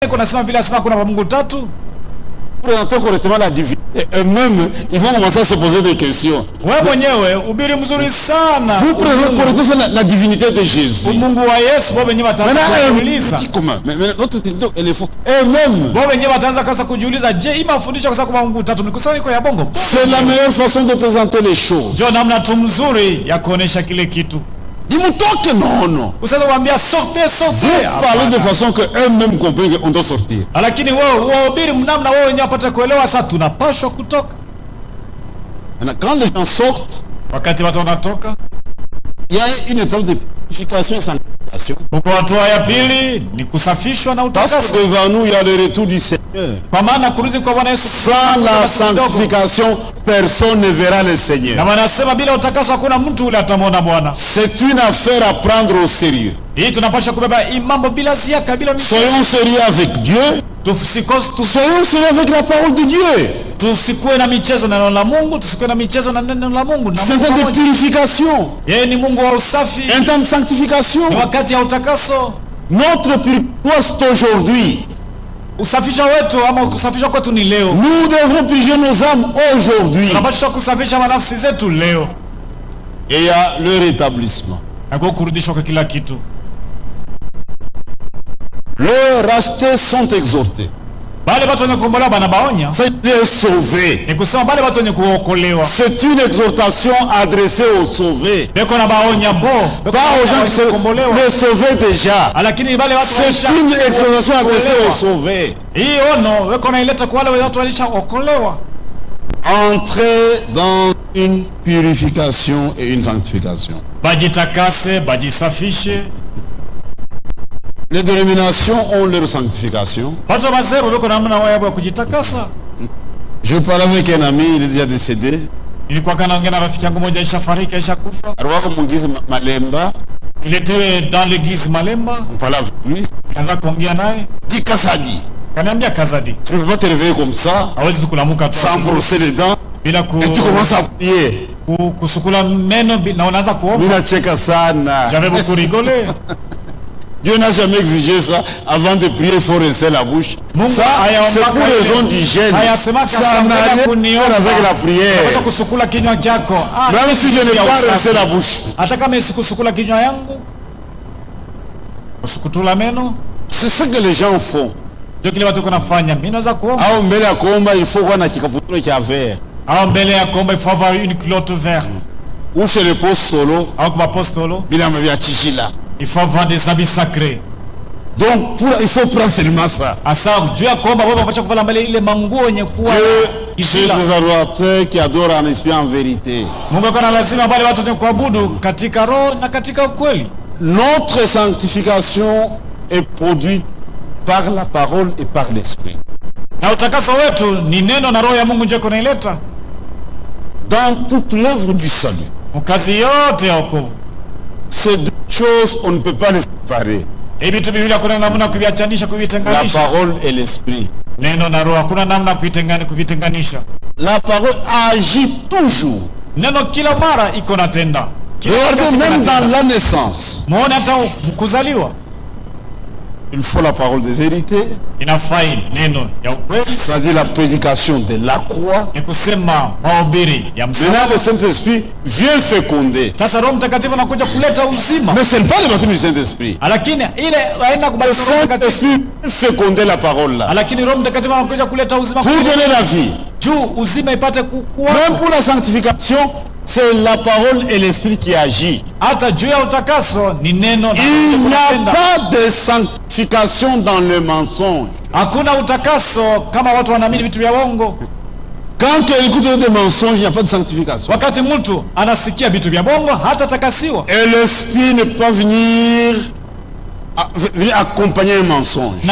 kuna sema vile asema kuna Mungu tatu. Présenter correctement la divinité, eux-mêmes, ils vont commencer à se poser des questions. Wewe mwenyewe ubiri mzuri sana. Vous présentez correctement la divinité de Jésus. Mungu wa Yesu wao wenyewe wataanza kujiuliza. Mais notre divinité elle est fausse. Eux-mêmes. Wao wenyewe wataanza kwanza kujiuliza, je, hii mafundisho kwa sababu Mungu tatu ni kusanyiko ya bongo? C'est la meilleure façon de présenter les choses. Ndio namna tu mzuri ya kuonesha kile kitu. Dis-moi non. Usiweze kuambia sortez. Vous parlez de façon que eux-mêmes comprennent qu'on doit sortir. Lakini wewe wahubiri namna wewe wenyewe wapate kuelewa sasa tunapaswa kutoka. Quand les gens sortent, wakati watu wanatoka, il y a une étape de purification et sanctification. Kwa hatua ya pili ni kusafishwa na utakaso. Parce que devant nous il y a le retour du Seigneur. Kwa maana kurudi kwa Bwana Yesu. Sans la sanctification, personne ne verra le Seigneur. Na wanasema bila utakaso hakuna mtu ule atamwona Bwana. C'est une affaire à prendre au sérieux. Hii tunapaswa kubeba hii mambo bila ziaka, bila mchezo. Soyons sérieux avec Dieu. Soyons sérieux avec la parole de Dieu. Tusikue na michezo na neno la Mungu, tusikue na michezo na neno la Mungu. C'est un temps de purification. Yeye ni Mungu wa usafi. Un temps de sanctification. Ni wakati ya utakaso. Notre purification c'est aujourd'hui. Usafisha wetu ama kusafisha kwetu ni leo. Nous devons purifier nos âmes aujourd'hui. Tunapaswa kusafisha nafsi zetu leo. Et il y a le rétablissement. Na kurudishwa kwa kila kitu. Les rachetés sont exhortés. Bale watu wenye kuombolewa bana baonya. C'est les sauvés. Ni kusema bale watu wenye kuokolewa. C'est une exhortation adressée aux sauvés. Beko na baonya bo. Pas aux gens qui sont les sauvés déjà. Lakini bale watu c'est une exhortation adressée aux sauvés. Hii ono weko na ileta kwa wale watu walishaokolewa. Entrer dans une purification et une sanctification. Bajitakase, bajisafishe. Les dénominations ont leur sanctification. Je parlais avec un ami, il est déjà décédé. Il était dans l'église Malemba. On parlait avec lui. Dis Kazadi. Tu ne peux pas te réveiller comme ça, sans brosser les dents, et tu commences à prier. J'avais beaucoup rigolé. Dieu n'a jamais exigé ça. Avant de prier, il faut rincer la bouche. Ça, c'est pour raison d'hygiène. Ça n'a rien à faire avec la prière. Même si je n'ai pas rincé la bouche. C'est ce que les gens font. Il faut avoir une culotte verte. Ou chez le poste solo. Il faut avoir des habits sacrés. Donc il faut prendre seulement ça. Dieu c'est des adorateurs qui adorent en esprit en vérité. Notre sanctification est produite par la parole et par l'esprit. Dans toute l'œuvre du salut, ces deux choses, on ne peut pas les séparer. La parole et l'esprit. La parole agit toujours. Regardez même dans la naissance. Il faut la parole de vérité. C'est-à-dire la prédication de la croix. Maintenant le Saint-Esprit vient féconder. Mais ce n'est pas le baptême du Saint-Esprit. Le Saint-Esprit vient féconder la parole là. Pour donner la vie. Même pour la sanctification, c'est la parole et l'esprit qui agit. Il n'y a pas de sanctification dans le mensonge. Quand quelqu'un écoute des mensonges, il n'y a pas de sanctification. Et l'esprit ne peut pas venir accompagner un mensonge.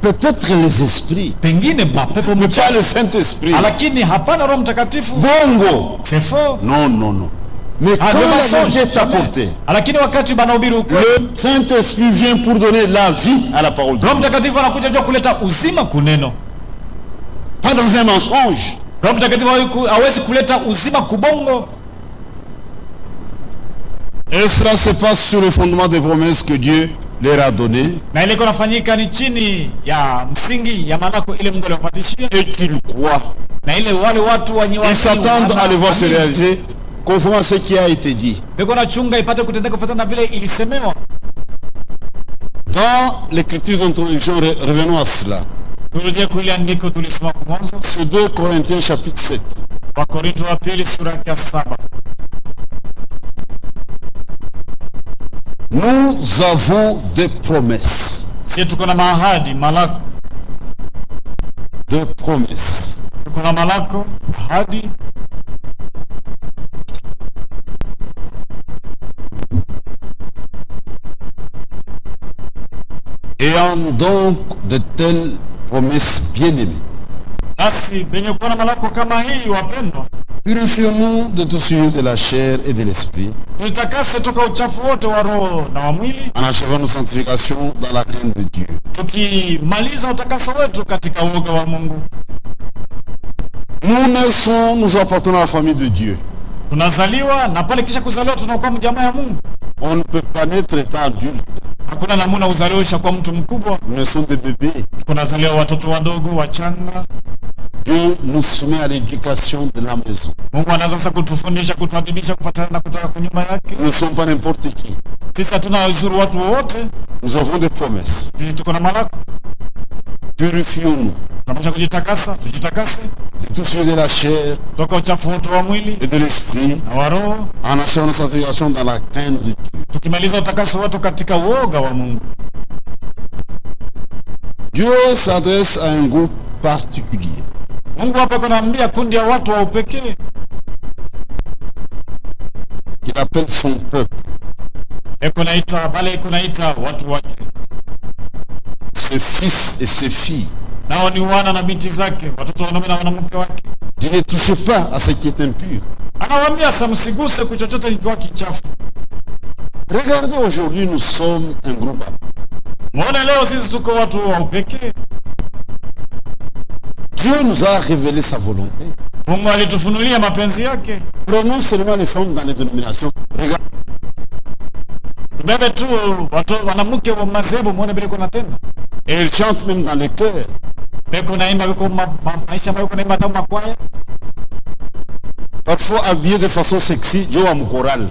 Peut-être les esprits, mais pas le Saint-Esprit. Bongo. C'est faux. Non. Mais quand la vérité est apportée, le Saint-Esprit vient pour donner la vie à la parole de Dieu. Pas dans un mensonge. Et cela se passe sur le fondement des promesses que Dieu leur a donné, na ile kunafanyika ni chini ya msingi ya malako ile Mungu aliwapatishia, et qu'ils croient, na ile wale watu wenye ils s'attendent à le voir se réaliser conformément à ce qui a été dit. Beko na chunga ipate kutendeka kufuatana na vile ilisemewa. Dans l'écriture d'introduction, revenons à cela. C'est 2 Corinthiens chapitre 7. Nous avons des promesses. Des promesses. Ayant donc de telles promesses bien-aimées, purifions-nous de tout sujet de la chair et de l'esprit, en achevant nos sanctifications dans la crainte de Dieu. Nous naissons, nous appartenons à la famille de Dieu. On ne peut pas naître étant adulte. Hakuna namuna uzaliosha kwa mtu mkubwa. Nous sommes des bébés. Kunazaliwa watoto wadogo wachanga. Dieu nous soumet à l'éducation de la maison. Mungu anaanza sasa kutufundisha, kutuadibisha kufuatana na kutaka kwa nyuma yake. Nous ne sommes pas n'importe qui. Sisi hatuna uzuri watu wote. Nous avons des promesses. Sisi tuko na malako. Purifions-nous. Tunapaswa kujitakasa, tujitakase. De tout sujet de la chair. Toka uchafu wote wa mwili. Et de l'esprit. Na wa roho. En achevant nos sanctifications dans la crainte de Dieu. Tukimaliza utakaso wetu katika uoga wa Mungu. Dieu s'adresse à un groupe particulier. Mungu hapa kunaambia kundi ya watu wa upekee. Qu'il appelle son peuple. Kunaita watu wake. Ses fils et ses filles. Nao ni wana na binti zake, watoto wanaume na wanawake wake. Dieu ne touche pas à ce qui est impur. Anawaambia samsiguse kuchochote kikiwa kichafu. Regardez, aujourd'hui nous sommes un groupe. Dieu nous a révélé sa volonté. Prenons seulement les femmes dans les dénominations. Regardez. Et elles chantent même dans les chœurs. Parfois habillées de façon sexy, Dieu a mon choral.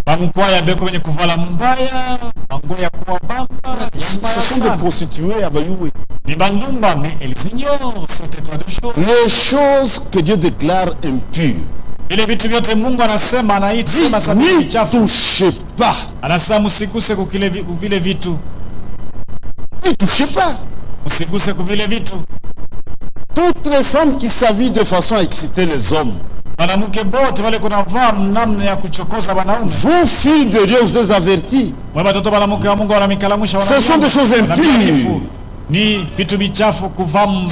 Ce sont des prostituées à Bayoué. Les choses que Dieu déclare impures. N'y touchez pas. N'y touchez pas. Toutes les femmes qui s'habillent de façon à exciter les hommes. Vous, filles de Dieu, vous êtes avertis. Ce sont des choses impures. C'est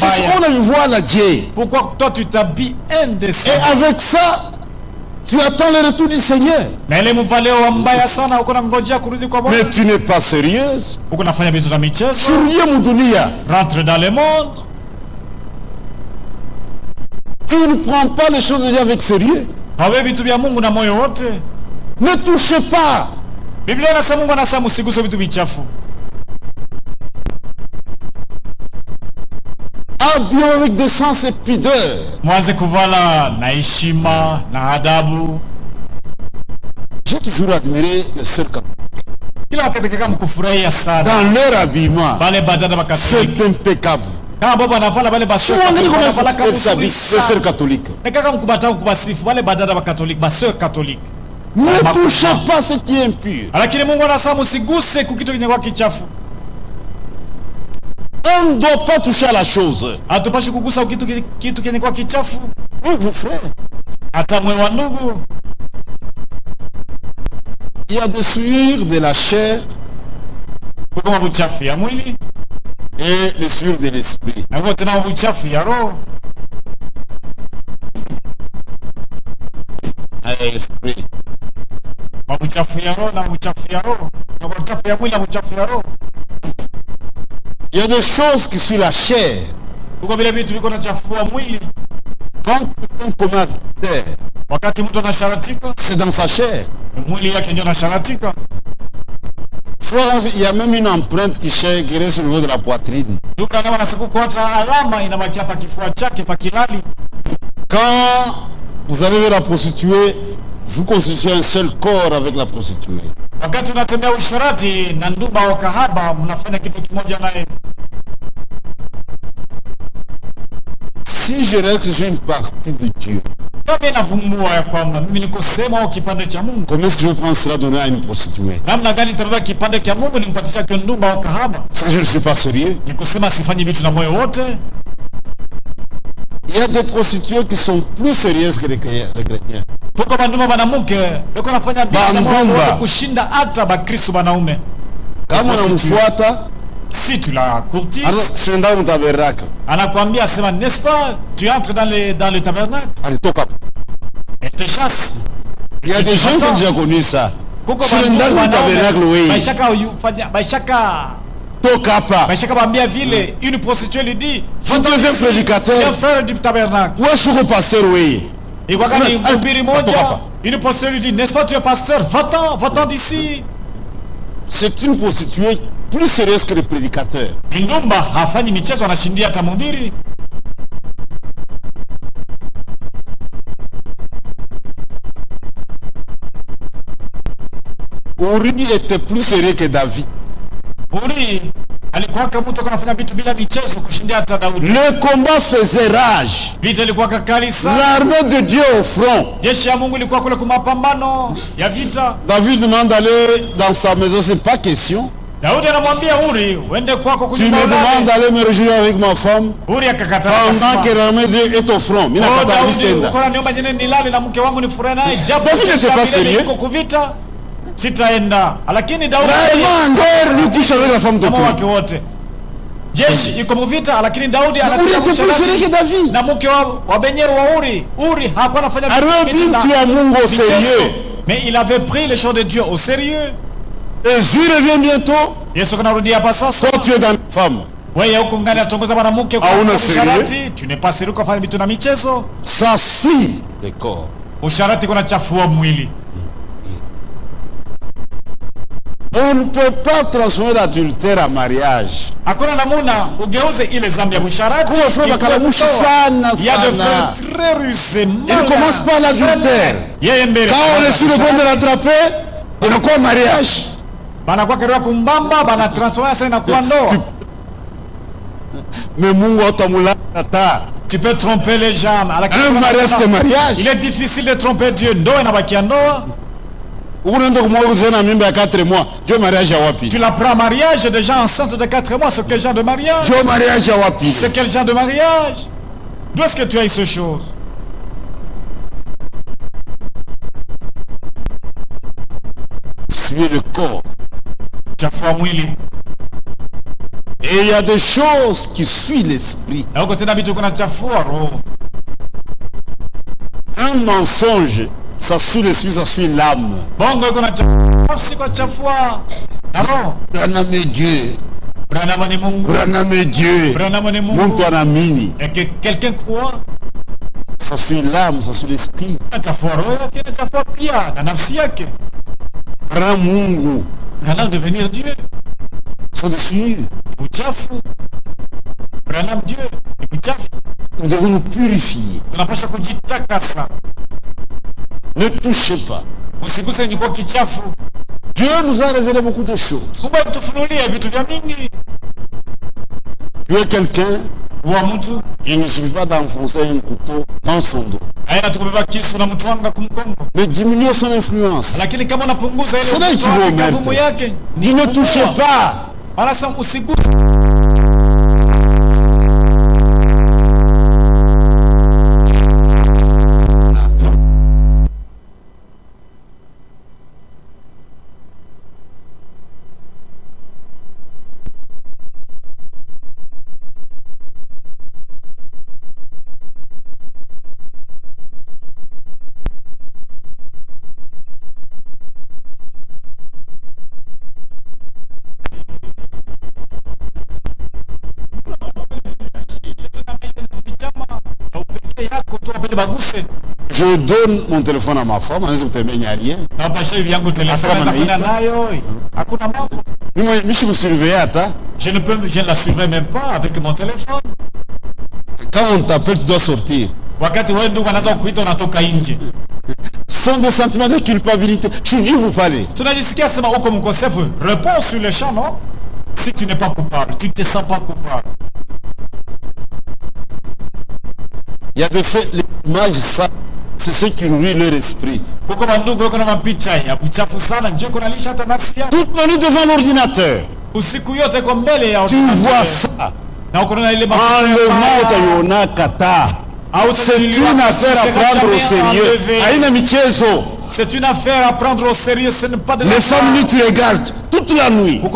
ce qu'on a vu voir la Dieu. Pourquoi toi tu t'habilles indécemment? Et avec ça, tu attends le retour du Seigneur. Mais tu n'es pas sérieuse. Rentre dans le monde. Tu ne prends pas les choses de Dieu avec sérieux. Ne touchez pas. Habillons avec décence et pudeur. J'ai toujours admiré les sœurs catholiques. Dans leur habillement, c'est impeccable. Les sœurs catholiques. Ne touchez pas ce qui est impur. On ne doit pas toucher à la chose. Oui, vous frères. Il y a des souillures de la chair et les souillures de l'esprit. L'esprit. Il y a des choses qui sont la chair. Quand on commet à terre, c'est dans sa chair. Il y a même une empreinte qui reste au niveau de la poitrine. Quand vous allez vers la prostituée, vous constituez un seul corps avec la prostituée. Si je reste que je suis une partie de Dieu, comment est-ce que je prends cela donner à une prostituée? Ça, je ne suis pas sérieux. Il y a des prostituées qui sont plus sérieuses que les chrétiens. Kama unamfuata, si tu la courtises, anakuambia sema, n'est-ce pas, tu entres dans le tabernacle et te chasse. Il y a des gens qui ont déjà connu ça. Je suis dans le tabernacle, oui. Une prostituée lui dit, si tu es un prédicateur, tu es un frère du tabernacle. Où est-ce que pasteur, oui? Une prostituée lui dit, n'est-ce pas, tu es pasteur, va-t'en d'ici. C'est une prostituée plus sérieuse que le prédicateur. Uri était plus sérieux que David. Le combat faisait rage. L'armée de Dieu au front. David demande d'aller dans sa maison, c'est pas question. Tu me demandes d'aller me réjouir avec ma femme pendant que l'armée de Dieu est au front. David n'était pas sérieux. Sitaenda, lakini Daudi lui couche avec la femme de wake wote. Jeshi iko mvita, lakini Daudi anakuwa na mke wa Benyero wa Uri. Uri hakuwa anafanya vitu ya Mungu au sérieux. Mais il avait pris les choses de Dieu au sérieux. Jésus revient bientôt. Yesu anarudia hapa sasa. Toi tu es dans femme. Wewe uko ngani atongoza mwanamke kwa usharati, tu n'es pas sérieux kufanya vitu na michezo. Ça suit le corps. Usharati kuna chafua mwili. On ne peut pas transformer l'adultère en mariage. Hakuna namuna ugeuze ile zambi ya usharati. Il y a des frères très rusés. Il ne commence pas l'adultère. Quand on est sur le point de l'attraper, on a quoi mariage? Banakuwa kariwa kumbamba, bana transformer ça inakuwa ndoa. Mais Mungu atamulata. Tu peux tromper les gens. Un mariage c'est mariage. Il est difficile de tromper Dieu. Ndoa inabakia ndoa. Tu la prends mariage des gens enceintes de 4 mois. C'est quel genre de mariage? C'est quel genre de mariage? D'où est-ce que tu as eu ces choses? Suivez le corps. Et il y a des choses qui suivent l'esprit. Un mensonge, ça suit l'esprit, ça suit l'âme. Branham est Dieu. Branham est Dieu. Monto anamini. Et que quelqu'un croit, ça suit l'âme, ça suit l'esprit. Branham Mungu. Branham devenir Dieu. Ça dessus. Branham Dieu. Nous devons nous purifier. Ne touchez pas. Dieu nous a révélé beaucoup de choses. Tu es quelqu'un, il ne suffit pas d'enfoncer un couteau dans son dos. Mais diminuer son influence. C'est là qu'il faut mettre. Il ne touchez pas. Je donne mon téléphone à ma femme, elle ne rien. Je ne la suivrai même pas avec mon téléphone. Quand on t'appelle, tu dois sortir. Ce sont des sentiments de culpabilité. Je dis vous parler. Réponds sur le champ, non? Si tu n'es pas coupable, tu ne te sens pas coupable. Il y a des faits, l'image, ça, c'est ce qui nourrit leur esprit. Toute la nuit devant l'ordinateur. Tu vois ça. C'est une affaire à prendre au sérieux. C'est une affaire à prendre au sérieux. Ce n'est pas de les femmes nuit, tu regardes toute la nuit. Et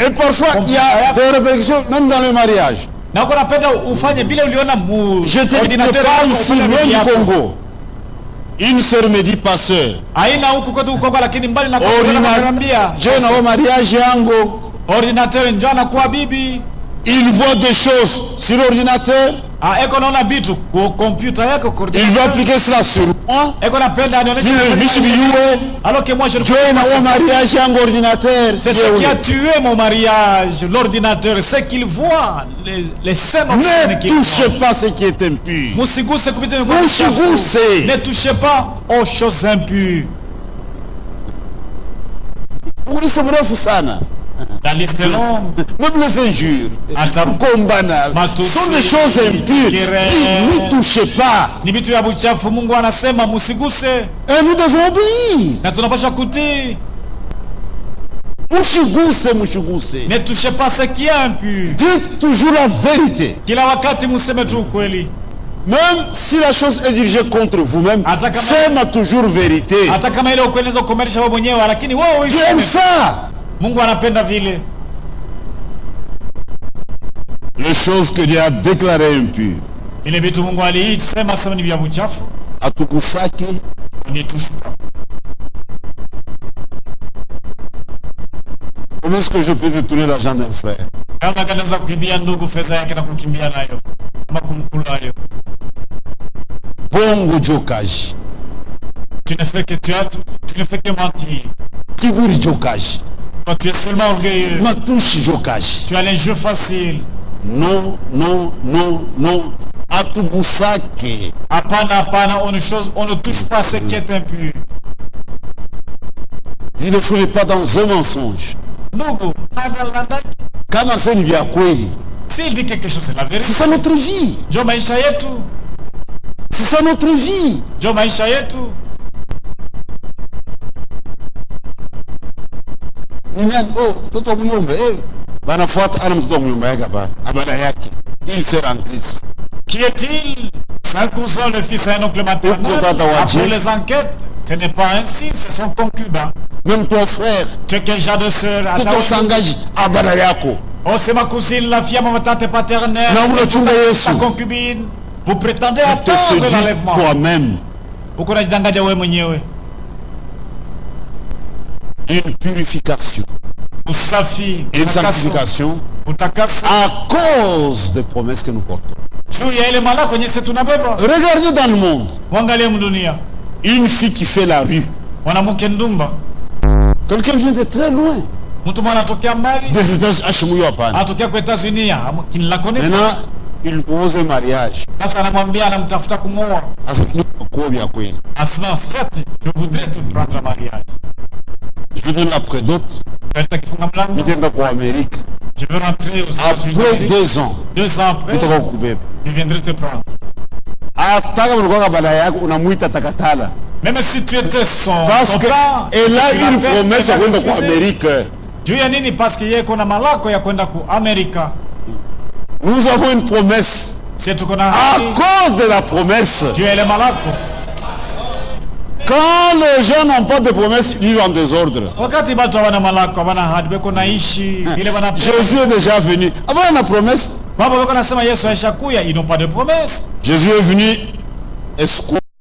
parfois il y a des réflexions même dans le mariage. Je te dis pas ici, loin du Congo. Une sœur me dit, pasteur, il voit des choses sur l'ordinateur. Il veut appliquer cela sur moi. C'est ce qui a tué mon mariage, l'ordinateur. C'est qu'il voit les scènes. Ne touchez pas ce qui est impur. Ne touchez pas aux choses impures. La liste est longue. Même les injures, sont des choses impures. Ne touchez pas. Et nous devons obéir. Ne touchez pas ce qui est impur. Dites toujours la vérité. Même si la chose est dirigée contre vous-même, c'est ma toujours vérité. Tu aimes ça? Les choses que Dieu a déclarées impures. Comment est-ce que je peux détourner l'argent d'un frère? Bongo Jokaji. Tu ne fais que mentir. Kiburi Jokaji. Toi, tu es seulement orgueilleux. Matouchi Jokaji. Tu as les jeux faciles. Non, non, non, non. Atubusake. Apana, on ne touche pas ce qui est impur. Il ne faut pas dans un mensonge. S'il dit quelque chose, c'est la vérité. C'est ça notre vie. C'est ça notre vie. Il sera en Christ. Qui est-il? C'est un cousin, le fils, un oncle maternel. Après les enquêtes, ce n'est pas ainsi, c'est son concubin. Même ton frère. Tu es quel genre de sœur? Tout on s'engage à Badayako. Oh, c'est ma cousine, la fille à ma tante paternelle. Ta concubine. Vous prétendez attendre l'enlèvement. Toi-même. Une purification. Une sanctification à cause des promesses que nous portons. Regardez dans le monde. Une fille qui fait la rue. Quelqu'un vient de très loin. Des États-Unis. Maintenant, il propose un mariage. Je voudrais te prendre un mariage. Je vais donner après d'autres. Je veux rentrer aux États-Unis. Après 2 ans. 2 ans après, je viendrai te prendre. Même si tu étais son parce qu'elle a une promesse à l'Amérique. Parce qu'il y a une malako ya kwenda ku Amerika. Nous avons une promesse. À cause de la promesse. Dieu est le malako. Quand les gens n'ont pas de promesse, ils vivent en désordre. Jésus est déjà venu. Avant la promesse. Ils n'ont pas de promesse. Jésus est venu escroquer